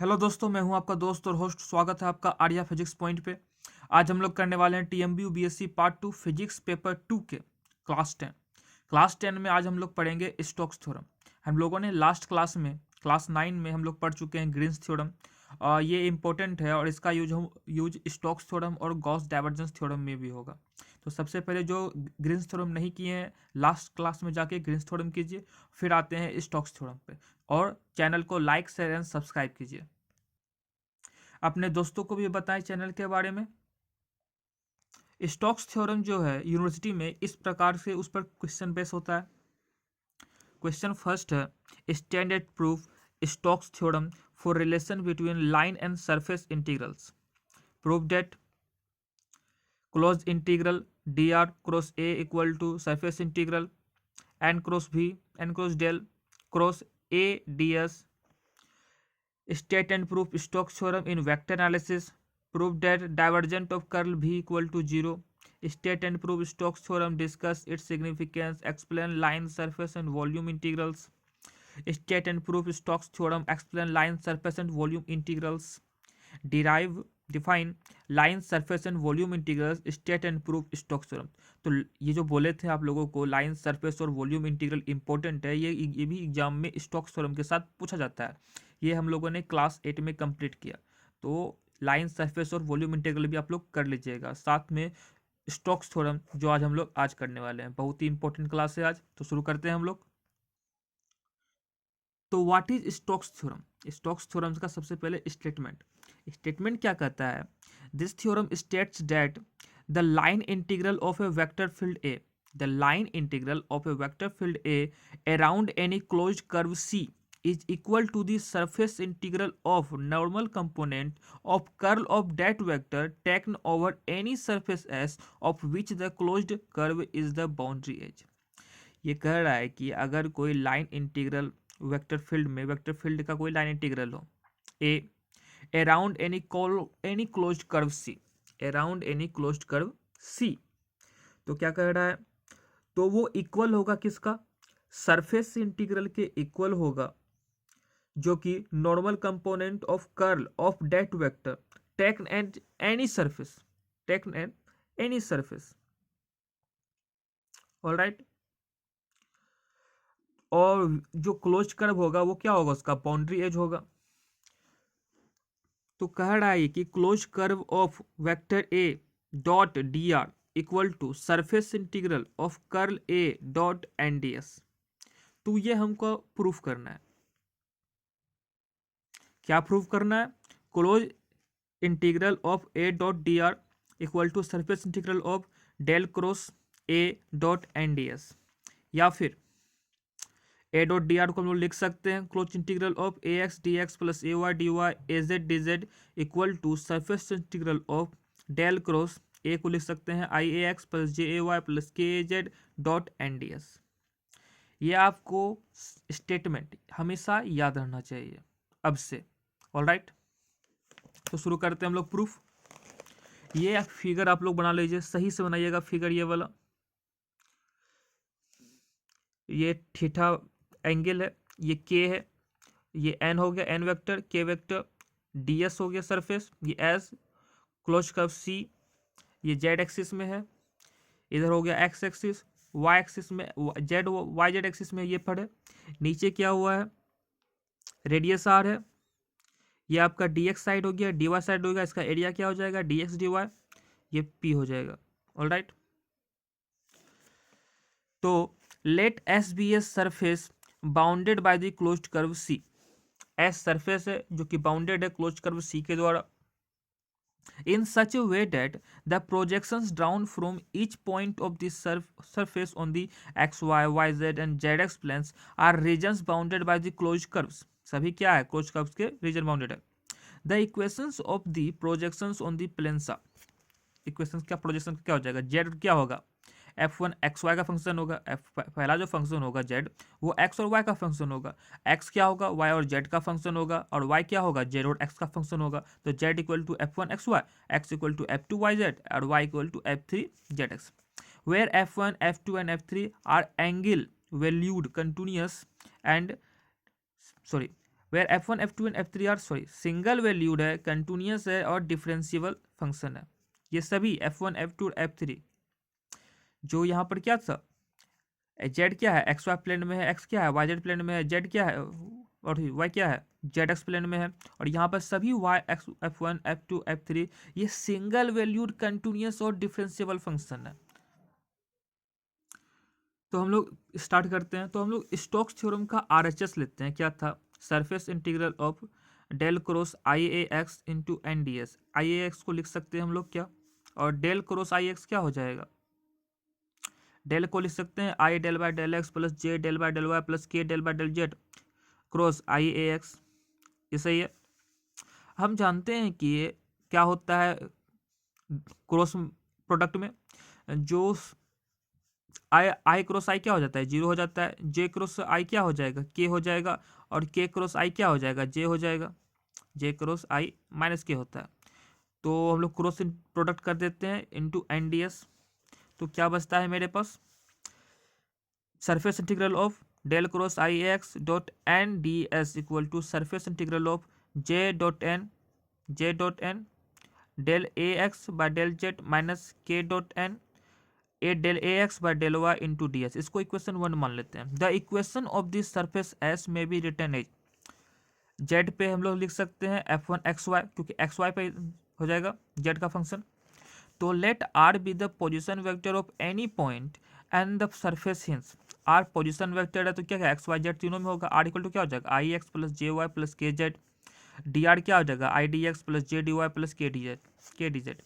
Hello दोस्तों, मैं हूं आपका दोस्त और होस्ट। स्वागत है आपका आर्या फिजिक्स पॉइंट पे। आज हम लोग करने वाले हैं TMBU BSc part 2 physics paper 2 के क्लास 10 में आज हम लोग पढ़ेंगे स्टोक्स थ्योरम। हम लोगों ने लास्ट क्लास 9 में हम लोग पढ़ चुके हैं ग्रीन्स थ्योरम। ये इंपॉर्टेंट है और इसका यूज स्टोक्स थ्योरम और गॉस डाइवर्जेंस थ्योरम में भी होगा। तो सबसे पहले जो ग्रीन्स थ्योरम नहीं किए हैं, लास्ट क्लास में जाके ग्रीन्स थ्योरम कीजिए, फिर आते हैं स्टोक्स थ्योरम पे। और चैनल को लाइक शेयर एंड सब्सक्राइब कीजिए। अपने दोस्तों को भी बताएं चैनल के बारे में। स्टोक्स थ्योरम जो है यूनिवर्सिटी में इस प्रकार से उस पर क्वेश्चन बेस होता है। क्वेश्चन फर्स्ट है, standard proof Stokes theorem for relation between line and surface integrals. Proof that close integral D R cross A equal to surface integral N cross भी N cross del cross A D S. State and proof Stokes theorem in vector analysis. Prove that divergent of curl V equal to 0. State and prove Stokes theorem. Discuss its significance. Explain line, surface and volume integrals. State and prove Stokes theorem. Explain line, surface and volume integrals. Define line surface and volume integrals. State and proof Stokes theorem. तो ये जो बोले थे आप लोगों को, line surface और volume integral important है, ये भी एग्जाम में स्टोक्स थ्योरम के साथ पूछा जाता है। ये हम लोगों ने क्लास 8 में कंप्लीट किया। तो लाइन सरफेस और वॉल्यूम इंटीग्रल भी आप लोग कर लीजिएगा, साथ में स्टोक्स थ्योरम जो आज करने वाले हैं। बहुत ही इंपॉर्टेंट क्लास है आज। तो शुरू करते हैं हम लोग। तो what is Stokes theorem? Stokes theorem का सबसे पहले स्टेटमेंट क्या कहता है? This theorem states that the line integral of a vector field A around any closed curve C is equal to the surface integral of normal component of curl of that vector taken over any surface S of which the closed curve is the boundary edge। ये कह रहा है कि अगर कोई line integral vector field का कोई line integral हो ए अराउंड एनी क्लोज्ड कर्व सी, तो क्या कह रहा है? तो वो इक्वल होगा किसका? सरफेस इंटीग्रल के इक्वल होगा, जो कि normal component of curl of that vector taken at any surface. Alright. और जो क्लोज कर्व होगा वो क्या होगा? उसका बाउंड्री एज होगा। तो कह रहा है कि close curve of vector A dot D r equal to surface integral of curl A dot N D s. तो ये हमको प्रूफ करना है। क्या प्रूफ करना है? Close integral of A dot D r equal to surface integral of del cross A dot N D s. या फिर ए डॉट डी आर को हम लोग लिख सकते हैं close integral of A X D x plus A Y D Y A Z D Z equal to surface integral of del cross A को लिख सकते हैं I A X plus J A Y plus K A Z dot N D S. ये आपको statement हमेशा याद रहना चाहिए अब से। ऑलराइट, तो शुरू करते हैं हम लोग प्रूफ। ये फिगर आप लोग बना लीजिए, सही से बनाइएगा फिगर ये वाला। ये थीटा एंगल है, ये के है, ये एन हो गया एन वेक्टर, के वेक्टर, डी एस हो गया सरफेस, ये एस क्लोज कर्व सी, ये जेड एक्सिस में है, इधर हो गया एक्स एक्सिस, वाई एक्सिस में जेड वाई जेड एक्सिस में ये पड़े। नीचे क्या हुआ है? रेडियस आर है। ये आपका डी एक्स साइड हो गया, डी वाई साइड हो गया। इसका एरिया क्या हो जाएगा? डी एक्स डी वाई, ये पी हो जाएगा। ऑलराइट। तो let S be S surface bounded by the closed curve C. S surface है जो कि बाउंडेड है क्लोज्ड कर्व सी के द्वारा, in such a way that the projections drawn from each point of the surface on the x, y, y, z and zx planes are regions bounded by the closed curves। सभी क्या है? closed curves के region bounded है। The equations of the projections on the planes are, equation क्या projection क्या हो जाएगा? Z क्या होगा? f1 एक्स वाई का फंक्शन होगा। पहला जो फंक्शन होगा जेड, वो एक्स और वाई का फंक्शन होगा। एक्स क्या होगा? वाई और जेड का फंक्शन होगा। और वाई क्या होगा? जेड और एक्स का फंक्शन होगा। तो Z equal to f1 X Y, X equal to f2 Y Z और Y equal to f3 Z X. Where f1 f2 and f3 are angle valued continuous and sorry where f1 f2 and f3 are single valued है, continuous है और differentiable function है। ये सभी f1 f2 और f3 जो यहाँ पर क्या था, जेड क्या है एक्स वाई प्लेन में है, एक्स क्या है वाई जेड प्लेन में है, जेड क्या है और वाई क्या है जेड एक्स प्लेन में है, और यहाँ पर सभी Y x f1 f2 f3 ये सिंगल वैल्यूड कंटिन्यूअस और डिफरेंशिएबल फंक्शन है। तो हम लोग स्टार्ट करते हैं। तो हम लोग स्टोक्स थ्योरम का आरएचएस लेते हैं। क्या था, surface integral of del cross I A x into N D s. I A x को लिख सकते हैं हम लोग क्या, और डेल क्रॉस आई एक्स क्या हो जाएगा, डेल को लिख सकते हैं I del by del X plus J del by del Y plus के del by del Z cross I A X. ये सही है। हम जानते हैं कि ये क्या होता है क्रॉस प्रोडक्ट में, जो आई क्रॉस आई क्या हो जाता है, जीरो हो जाता है, जे क्रॉस आई क्या हो जाएगा, के हो जाएगा, और के क्रॉस आई क्या हो जाएगा, जे हो जाएगा, जे क्रॉस आई माइनस के होता है। तो हम लोग क्रॉस प्रोडक्ट कर देते हैं इंटू एन डी एस। तो क्या बचता है मेरे पास, surface integral of del cross I X dot N D S equal to surface integral of J dot N del A x by del Z minus K dot N A del A x by del Y into D S. इसको equation 1 मान लेते हैं। The equation of this surface S में be written as, Z पे हम लोग लिख सकते हैं f1 एक्स वाई, क्योंकि एक्स वाई पे हो जाएगा जेड का फंक्शन। तो let r be the position vector of any point and the surface hence. R position vector है तो क्या क्या एक्स वाई जेड तीनों में होगा। आर इक्वल टू क्या हो जाएगा i x plus j y plus के जेड। डी आर क्या हो जाएगा i D x plus j d Y plus k d Z.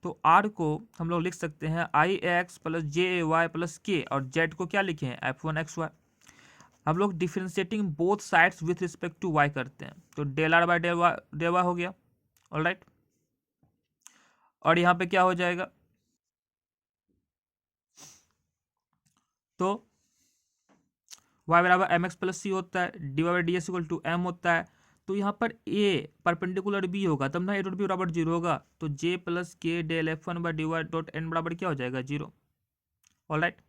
तो आर को हम लोग लिख सकते हैं i x plus j y plus k, और जेड को क्या लिखे हैं f1 एक्स वाई। हम लोग differentiating both sides with respect to y करते हैं, तो del r by del Y हो गया। ऑलराइट, और यहाँ पे क्या हो जाएगा, तो y बराबर एम एक्स प्लस सी होता है, d y by d S equal to m होता है। तो यहाँ पर a परपेंडिकुलर b होगा तब ना a डॉट बी बराबर जीरो होगा, तो j प्लस के del F one by D y dot n बराबर क्या हो जाएगा zero. Alright,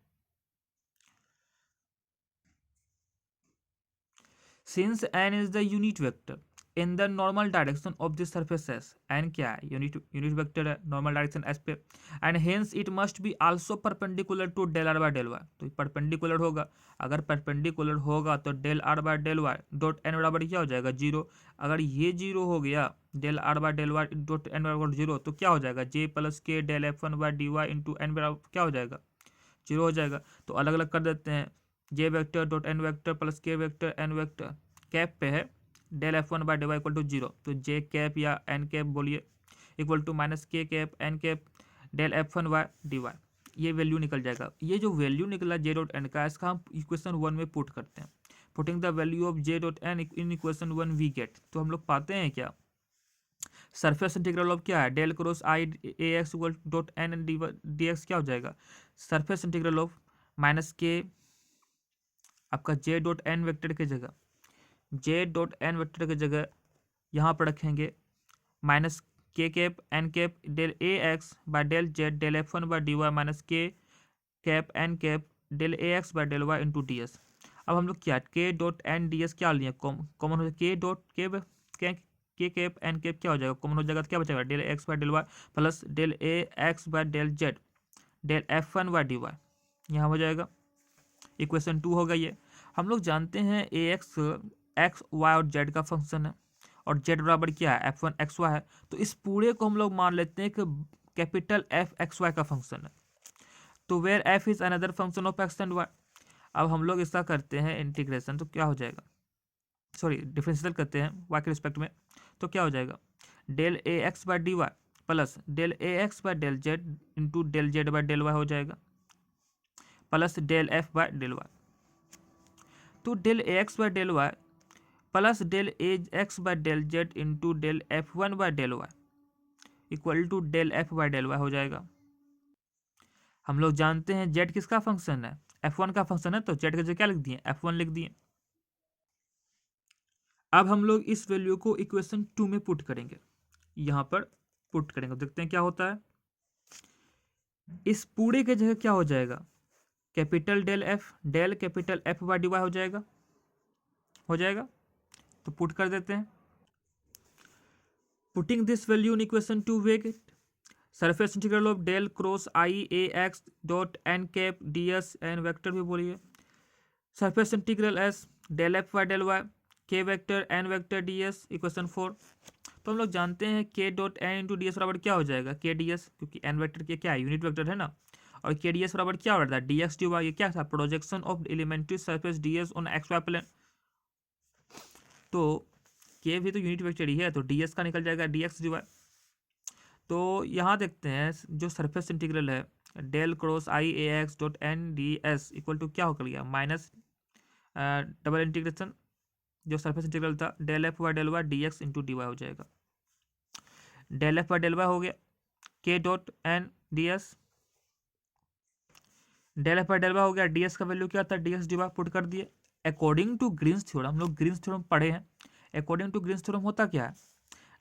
since n is the unit vector in the normal direction of the surface s, n क्या है यूनिट वेक्टर है नॉर्मल डायरेक्शन s पे, and hence it must be also perpendicular to del r by del y। तो perpendicular होगा, अगर perpendicular होगा तो del r by del y dot n बराबर क्या हो जाएगा जीरो। अगर ये जीरो हो गया del r by del y dot n बराबर जीरो, तो क्या हो जाएगा j plus k del f1 by dy into n बराबर क्या हो जाएगा जीरो हो जाएगा। तो अलग अलग कर देते हैं, J vector dot N vector plus K vector N vector cap पे है del F one by D Y equal to zero, तो जे कैप या एन कैप बोलिए equal to minus K cap N cap del F one by D Y. ये value निकल जाएगा। ये जो वैल्यू निकला जे डॉट एन का, इसका हम इक्वेशन 1 में पुट करते हैं। Putting the value of J dot n in equation 1 we get, तो हम लोग पाते हैं क्या, सरफेस इंटीग्रल ऑफ क्या है del cross I A X equal dot N D X क्या हो जाएगा, सरफेस इंटीग्रल ऑफ माइनस के आपका जे डॉट एन वेक्टर की जगह, जे डॉट एन वेक्टर की जगह यहाँ पर रखेंगे minus K cap N cap del A x by del Z del F one by D Y minus K cap N cap del A x by del Y into D S. अब हम लोग क्या के dot N D S क्या लिए common हो जाए, के डॉट के कैप एन कैप क्या हो जाएगा कॉमन हो जाएगा, तो क्या बचेगा del x by del Y plus del A x by del Z del F one by D y. यहाँ हो जाएगा इक्वेशन 2 होगा ये। हम लोग जानते हैं ए एक्स एक्स वाई और जेड का फंक्शन है, और जेड बराबर क्या है f1 एक्स वाई है, तो इस पूरे को हम लोग मान लेते हैं कि कैपिटल एफ एक्स वाई का फंक्शन है। तो where f is another function of x and y. अब हम लोग इसका करते हैं इंटीग्रेशन, तो क्या हो जाएगा, सॉरी डिफरेंशियल करते हैं वाई के रिस्पेक्ट में, तो क्या हो जाएगा del A x by D Y plus del A x by del Z into del Z by del Y हो जाएगा plus del F by del Y. तो del A x by del Y plus del A x by del Z into del F one by del Y equal to del F by del Y हो जाएगा। हम लोग जानते हैं Z किसका function है, f1 का फंक्शन है, तो जेड का जगह क्या लिख दिए f1 लिख दिए। अब हम लोग इस वैल्यू को इक्वेशन 2 में पुट करेंगे, यहाँ पर पुट करेंगे, देखते हैं क्या होता है। इस पूरे के जगह क्या हो जाएगा capital del F del capital F by D Y हो जाएगा तो पुट कर देते हैं। Putting this value in equation two we get surface integral of del cross I A x dot N cap D S N vector भी बोलिए surface integral S del F Y del Y K vector N vector D S equation 4। तो हम लोग जानते हैं K dot N into D S बराबर क्या हो जाएगा के डी एस, क्योंकि एन वेक्टर के क्या है यूनिट वेक्टर है ना, और के डी एस बराबर क्या हो रहा था डी एक्स डी वाई। ये क्या था projection of elementary surface d s on x y plane. तो के भी तो यूनिट वेक्टर ही है, तो डी एस का निकल जाएगा डी एक्स डी वाई। तो यहाँ देखते हैं जो सरफेस इंटीग्रल है del cross I A x dot N D S equal to क्या होकर गया माइनस डबल इंटीग्रेशन जो सरफेस इंटीग्रल था del F Y del y d x into d Y हो जाएगा। Del F Y del Y हो गया k dot N D s, del F Y del Y हो गया, डी एस का value क्या था d x d y put कर दिए। अकॉर्डिंग टू ग्रीन्स थ्योरम, हम लोग ग्रीन्स थ्योरम पढ़े हैं, अकॉर्डिंग टू ग्रीन्स थ्योरम होता क्या है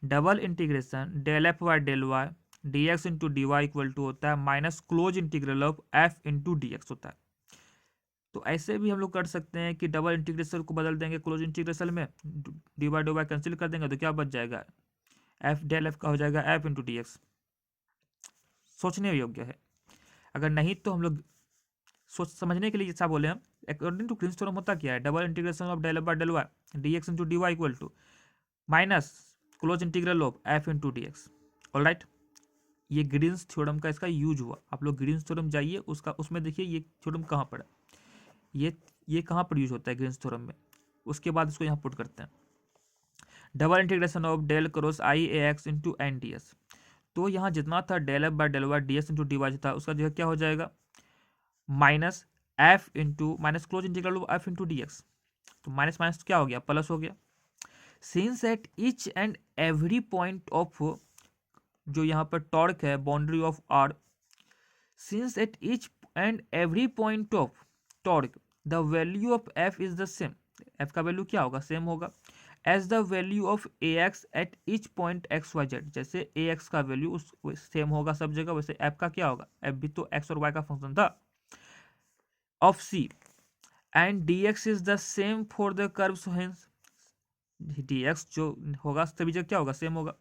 double integration del F Y del y d x into d Y equal to होता है minus close integral of F into D x होता है। तो ऐसे भी हम लोग कर सकते हैं कि डबल इंटीग्रेशन को बदल देंगे क्लोज इंटीग्रेशन में, डी वाई कैंसिल कर देंगे तो क्या बच जाएगा एफ डेल एफ का हो जाएगा एफ इंटू डी एक्स। सोचने योग्य है, अगर नहीं तो हम लोग सोच समझने के लिए जैसा बोले हम अकॉर्डिंग टू ग्रीन्स थ्योरम होता क्या है double integration of del F by del y d x into d Y equal to minus close integral of F into D x. Alright, ये ग्रीन्स थ्योरम का इसका यूज हुआ। आप लोग Green's theorem जाइए उसका उसमें देखिए ये थ्योरम कहाँ पर है, ये कहाँ पर यूज होता है ग्रीन्स थ्योरम में, उसके बाद इसको यहाँ पुट करते हैं double integration of del cross I A x into N D s. तो यहाँ जितना था del F by del y d s into d y था उसका जगह क्या हो जाएगा minus f into minus close integral of F into D x. तो माइनस माइनस क्या हो गया प्लस हो गया। Since at each and every point of जो यहाँ पर टॉर्क है boundary of are, since at each and every point of torque the value of f is the same, f का वैल्यू क्या होगा सेम होगा as the value of A x at each point x y z. जैसे A x का value उस same होगा सब जगह, वैसे एफ का क्या होगा एफ भी तो एक्स और वाई का फंक्शन था of C and d x is the same for the curves hence d x जो होगा सभी जगह क्या होगा सेम होगा।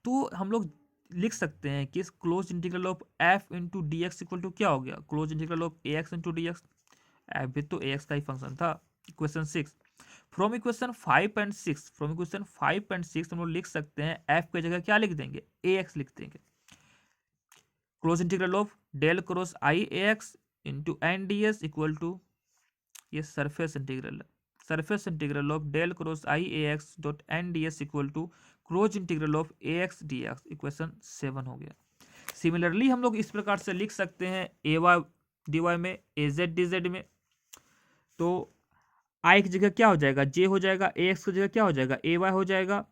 तो हम लोग लिख सकते हैं कि close integral of F into D X equal to क्या हो गया close integral of A x into D X, F भी तो ए एक्स का ही फंक्शन था। Equation 6 from equation 5 and 6, from equation 5 and 6 हम लोग लिख सकते हैं एफ की जगह क्या लिख देंगे ए एक्स लिख देंगे। Close integral of del cross I A x into N D S equal to ये सरफेस इंटीग्रल है, surface integral of del cross I A x dot N D S equal to close integral of A X D X equation 7 हो गया। Similarly हम लोग इस प्रकार से लिख सकते हैं ए वाई डी वाई में ए जेड डी जेड में। तो आई की जगह क्या हो जाएगा जे हो जाएगा, ए एक्स की जगह क्या हो जाएगा ए वाई हो जाएगा,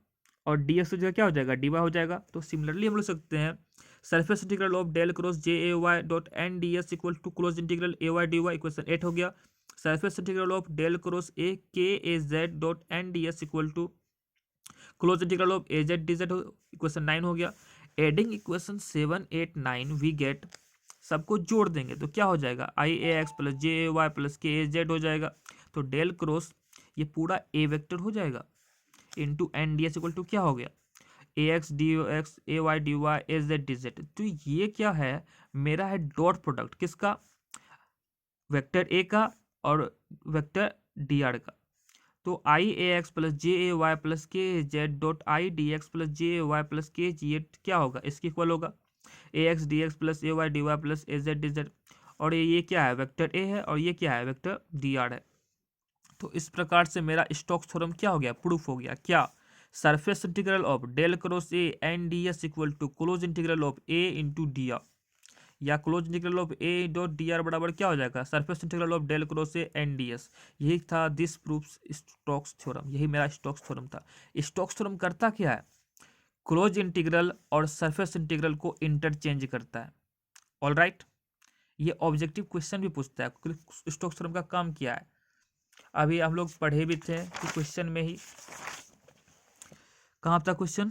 और डी एक्स की जगह क्या हो जाएगा डी वाई हो जाएगा। तो सिमिलरली हम लोग सकते हैं surface integral of del cross J A Y dot N D S equal to close integral A Y D Y equation 8 हो गया। Surface integral of del cross A K A Z dot N D S equal to close integral of A Z D Z equation 9 हो गया। Adding equation 7 8 9 we get, सबको जोड़ देंगे तो क्या हो जाएगा आई A X plus J A Y plus K A Z हो जाएगा। तो डेल क्रॉस ये पूरा ए वेक्टर हो जाएगा into N D S equal to क्या हो गया A X D X A Y D Y A Z D Z. तो ये क्या है मेरा है डॉट प्रोडक्ट किसका वेक्टर ए का और वेक्टर डी आर का। तो I A X plus J A Y plus के Z dot I D x plus J A Y plus K Z क्या होगा इसके इक्वल होगा ए X D x plus A Y D Y plus A Z D Z. और ये क्या है vector A है और ये क्या है वेक्टर डी आर है। तो इस प्रकार से मेरा स्टोक्स थ्योरम क्या हो गया प्रूफ हो गया क्या surface integral of del cross A N D S equal to close integral of A into D R, या close integral of A dot D R बराबर क्या हो जाएगा surface integral of del cross A N D S. यही था this proofs Stokes theorem, यही मेरा Stokes theorem था। स्टोक्स थ्योरम करता क्या है क्लोज इंटीग्रल और सरफेस इंटीग्रल को इंटरचेंज करता है। ऑलराइट, ये ऑब्जेक्टिव क्वेश्चन भी पूछता है स्टोक्स थ्योरम का काम क्या है। अभी हम लोग पढ़े भी थे कि क्वेश्चन में ही कहाँ था question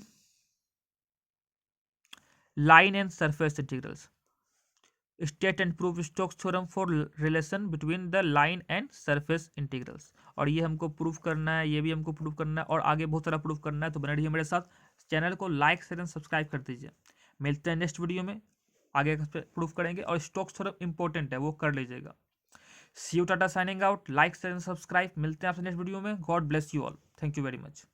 line and surface integrals. State and prove Stokes theorem for relation between the line and surface integrals. और ये हमको प्रूव करना है, ये भी हमको प्रूव करना है, और आगे बहुत सारा प्रूव करना है। तो बने रहिए मेरे साथ, चैनल को लाइक शेयर एंड सब्सक्राइब कर दीजिए। मिलते हैं नेक्स्ट वीडियो में, आगे प्रूव करेंगे। और स्टोक्स थ्योरम इंपॉर्टेंट है, वो कर लीजिएगा। सी यू, टाटा, signing out. Like share and subscribe. मिलते हैं आपसे नेक्स्ट वीडियो में। God bless you all. Thank you very much.